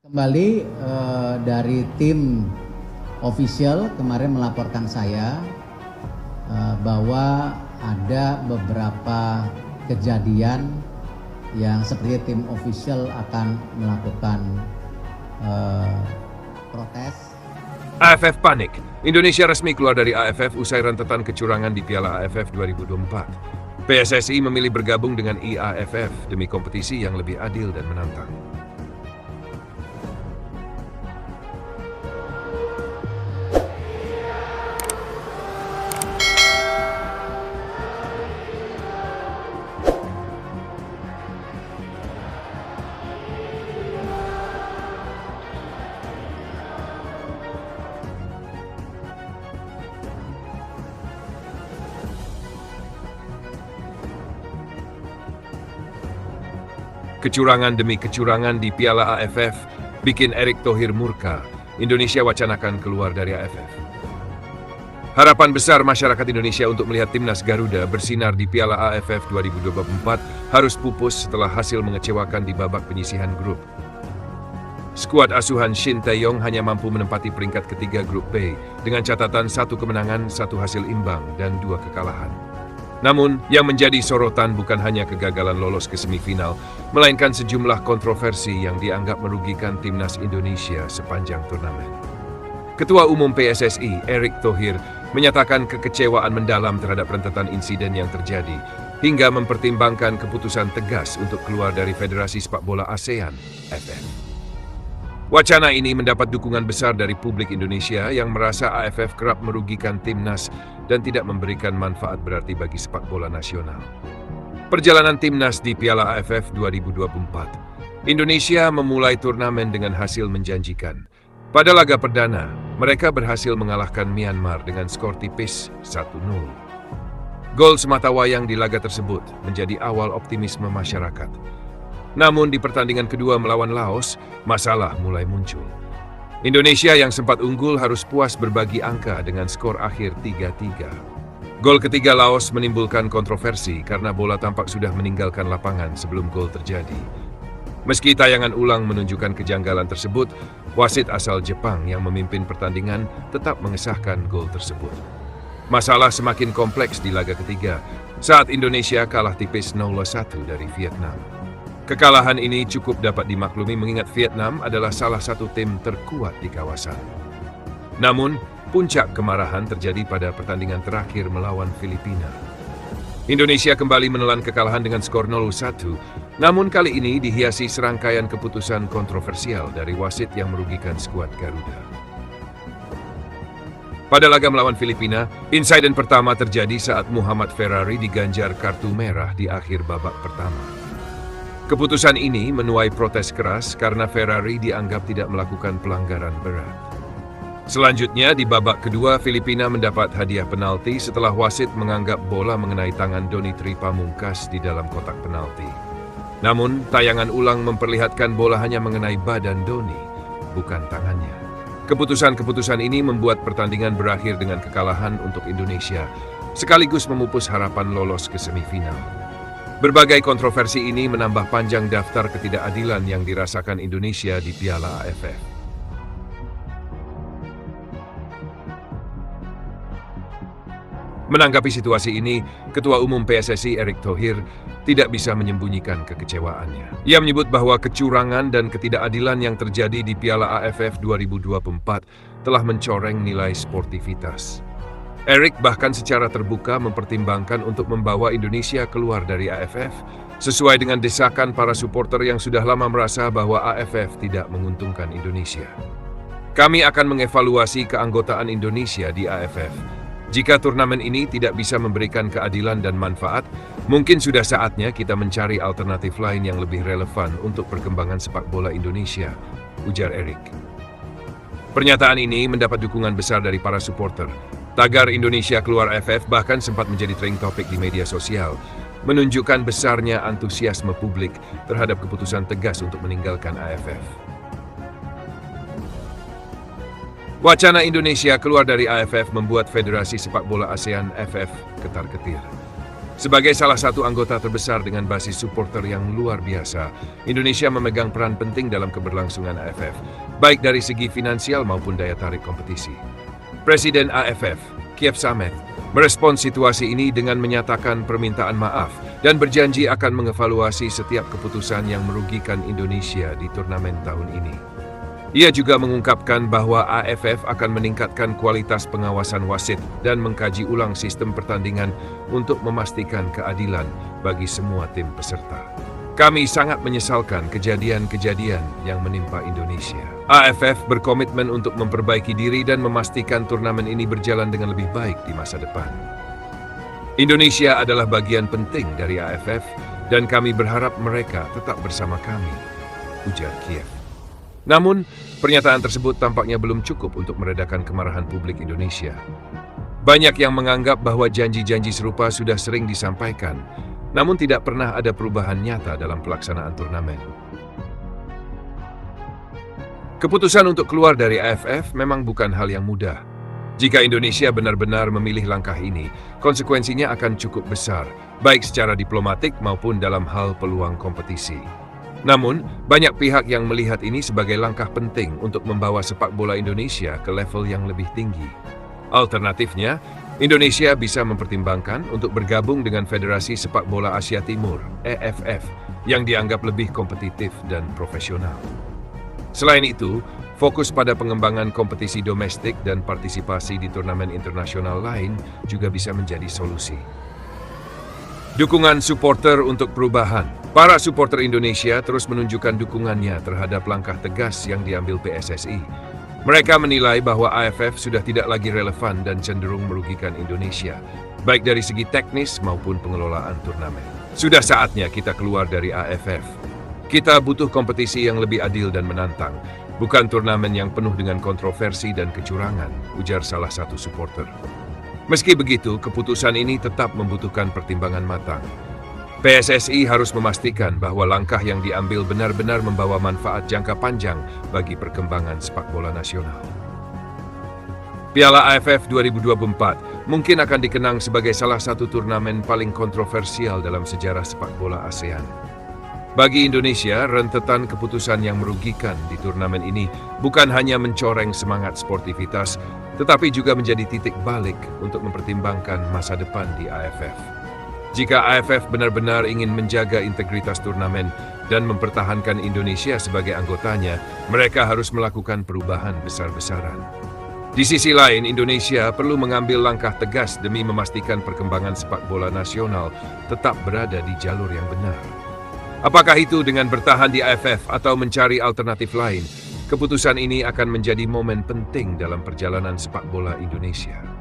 Kembali dari tim official kemarin melaporkan saya bahwa ada beberapa kejadian yang seperti tim official akan melakukan protes. AFF panik. Indonesia resmi keluar dari AFF usai rentetan kecurangan di Piala AFF 2024. PSSI memilih bergabung dengan IAFF demi kompetisi yang lebih adil dan menantang. Kecurangan demi kecurangan di Piala AFF bikin Erick Thohir murka. Indonesia wacanakan keluar dari AFF. Harapan besar masyarakat Indonesia untuk melihat timnas Garuda bersinar di Piala AFF 2024 harus pupus setelah hasil mengecewakan di babak penyisihan grup. Skuad asuhan Shin Tae-yong hanya mampu menempati peringkat ketiga grup B dengan catatan 1 kemenangan, 1 hasil imbang, dan 2 kekalahan. Namun, yang menjadi sorotan bukan hanya kegagalan lolos ke semifinal, melainkan sejumlah kontroversi yang dianggap merugikan timnas Indonesia sepanjang turnamen. Ketua Umum PSSI, Erick Thohir, menyatakan kekecewaan mendalam terhadap rentetan insiden yang terjadi, hingga mempertimbangkan keputusan tegas untuk keluar dari Federasi Sepak Bola ASEAN, FF. Wacana ini mendapat dukungan besar dari publik Indonesia yang merasa AFF kerap merugikan timnas dan tidak memberikan manfaat berarti bagi sepak bola nasional. Perjalanan timnas di Piala AFF 2024. Indonesia memulai turnamen dengan hasil menjanjikan. Pada laga perdana, mereka berhasil mengalahkan Myanmar dengan skor tipis 1-0. Gol sematawayang di laga tersebut menjadi awal optimisme masyarakat. Namun di pertandingan kedua melawan Laos, masalah mulai muncul. Indonesia yang sempat unggul harus puas berbagi angka dengan skor akhir 3-3. Gol ketiga Laos menimbulkan kontroversi karena bola tampak sudah meninggalkan lapangan sebelum gol terjadi. Meski tayangan ulang menunjukkan kejanggalan tersebut, wasit asal Jepang yang memimpin pertandingan tetap mengesahkan gol tersebut. Masalah semakin kompleks di laga ketiga saat Indonesia kalah tipis 0-1 dari Vietnam. Kekalahan ini cukup dapat dimaklumi mengingat Vietnam adalah salah satu tim terkuat di kawasan. Namun, puncak kemarahan terjadi pada pertandingan terakhir melawan Filipina. Indonesia kembali menelan kekalahan dengan skor 0-1, namun kali ini dihiasi serangkaian keputusan kontroversial dari wasit yang merugikan skuad Garuda. Pada laga melawan Filipina, insiden pertama terjadi saat Muhammad Ferrari diganjar kartu merah di akhir babak pertama. Keputusan ini menuai protes keras karena Ferrari dianggap tidak melakukan pelanggaran berat. Selanjutnya, di babak kedua, Filipina mendapat hadiah penalti setelah wasit menganggap bola mengenai tangan Donny Tri Pamungkas di dalam kotak penalti. Namun, tayangan ulang memperlihatkan bola hanya mengenai badan Donny, bukan tangannya. Keputusan-keputusan ini membuat pertandingan berakhir dengan kekalahan untuk Indonesia, sekaligus memupus harapan lolos ke semifinal. Berbagai kontroversi ini menambah panjang daftar ketidakadilan yang dirasakan Indonesia di Piala AFF. Menanggapi situasi ini, Ketua Umum PSSI Erick Thohir tidak bisa menyembunyikan kekecewaannya. Ia menyebut bahwa kecurangan dan ketidakadilan yang terjadi di Piala AFF 2024 telah mencoreng nilai sportivitas. Erick bahkan secara terbuka mempertimbangkan untuk membawa Indonesia keluar dari AFF, sesuai dengan desakan para supporter yang sudah lama merasa bahwa AFF tidak menguntungkan Indonesia. Kami akan mengevaluasi keanggotaan Indonesia di AFF. Jika turnamen ini tidak bisa memberikan keadilan dan manfaat, mungkin sudah saatnya kita mencari alternatif lain yang lebih relevan untuk perkembangan sepak bola Indonesia, ujar Erick. Pernyataan ini mendapat dukungan besar dari para supporter. Tagar Indonesia keluar AFF bahkan sempat menjadi trending topik di media sosial, menunjukkan besarnya antusiasme publik terhadap keputusan tegas untuk meninggalkan AFF. Wacana Indonesia keluar dari AFF membuat Federasi Sepak Bola ASEAN FF ketar-ketir. Sebagai salah satu anggota terbesar dengan basis supporter yang luar biasa, Indonesia memegang peran penting dalam keberlangsungan AFF, baik dari segi finansial maupun daya tarik kompetisi. Presiden AFF, Kiev Samet, merespons situasi ini dengan menyatakan permintaan maaf dan berjanji akan mengevaluasi setiap keputusan yang merugikan Indonesia di turnamen tahun ini. Ia juga mengungkapkan bahwa AFF akan meningkatkan kualitas pengawasan wasit dan mengkaji ulang sistem pertandingan untuk memastikan keadilan bagi semua tim peserta. Kami sangat menyesalkan kejadian-kejadian yang menimpa Indonesia. AFF berkomitmen untuk memperbaiki diri dan memastikan turnamen ini berjalan dengan lebih baik di masa depan. Indonesia adalah bagian penting dari AFF dan kami berharap mereka tetap bersama kami, ujar Kiev. Namun, pernyataan tersebut tampaknya belum cukup untuk meredakan kemarahan publik Indonesia. Banyak yang menganggap bahwa janji-janji serupa sudah sering disampaikan, namun tidak pernah ada perubahan nyata dalam pelaksanaan turnamen. Keputusan untuk keluar dari AFF memang bukan hal yang mudah. Jika Indonesia benar-benar memilih langkah ini, konsekuensinya akan cukup besar, baik secara diplomatik maupun dalam hal peluang kompetisi. Namun, banyak pihak yang melihat ini sebagai langkah penting untuk membawa sepak bola Indonesia ke level yang lebih tinggi. Alternatifnya, Indonesia bisa mempertimbangkan untuk bergabung dengan Federasi Sepak Bola Asia Timur, EFF, yang dianggap lebih kompetitif dan profesional. Selain itu, fokus pada pengembangan kompetisi domestik dan partisipasi di turnamen internasional lain juga bisa menjadi solusi. Dukungan supporter untuk perubahan. Para supporter Indonesia terus menunjukkan dukungannya terhadap langkah tegas yang diambil PSSI. Mereka menilai bahwa AFF sudah tidak lagi relevan dan cenderung merugikan Indonesia, baik dari segi teknis maupun pengelolaan turnamen. Sudah saatnya kita keluar dari AFF. Kita butuh kompetisi yang lebih adil dan menantang, bukan turnamen yang penuh dengan kontroversi dan kecurangan, ujar salah satu supporter. Meski begitu, keputusan ini tetap membutuhkan pertimbangan matang. PSSI harus memastikan bahwa langkah yang diambil benar-benar membawa manfaat jangka panjang bagi perkembangan sepak bola nasional. Piala AFF 2024 mungkin akan dikenang sebagai salah satu turnamen paling kontroversial dalam sejarah sepak bola ASEAN. Bagi Indonesia, rentetan keputusan yang merugikan di turnamen ini bukan hanya mencoreng semangat sportivitas, tetapi juga menjadi titik balik untuk mempertimbangkan masa depan di AFF. Jika AFF benar-benar ingin menjaga integritas turnamen dan mempertahankan Indonesia sebagai anggotanya, mereka harus melakukan perubahan besar-besaran. Di sisi lain, Indonesia perlu mengambil langkah tegas demi memastikan perkembangan sepak bola nasional tetap berada di jalur yang benar. Apakah itu dengan bertahan di AFF atau mencari alternatif lain? Keputusan ini akan menjadi momen penting dalam perjalanan sepak bola Indonesia.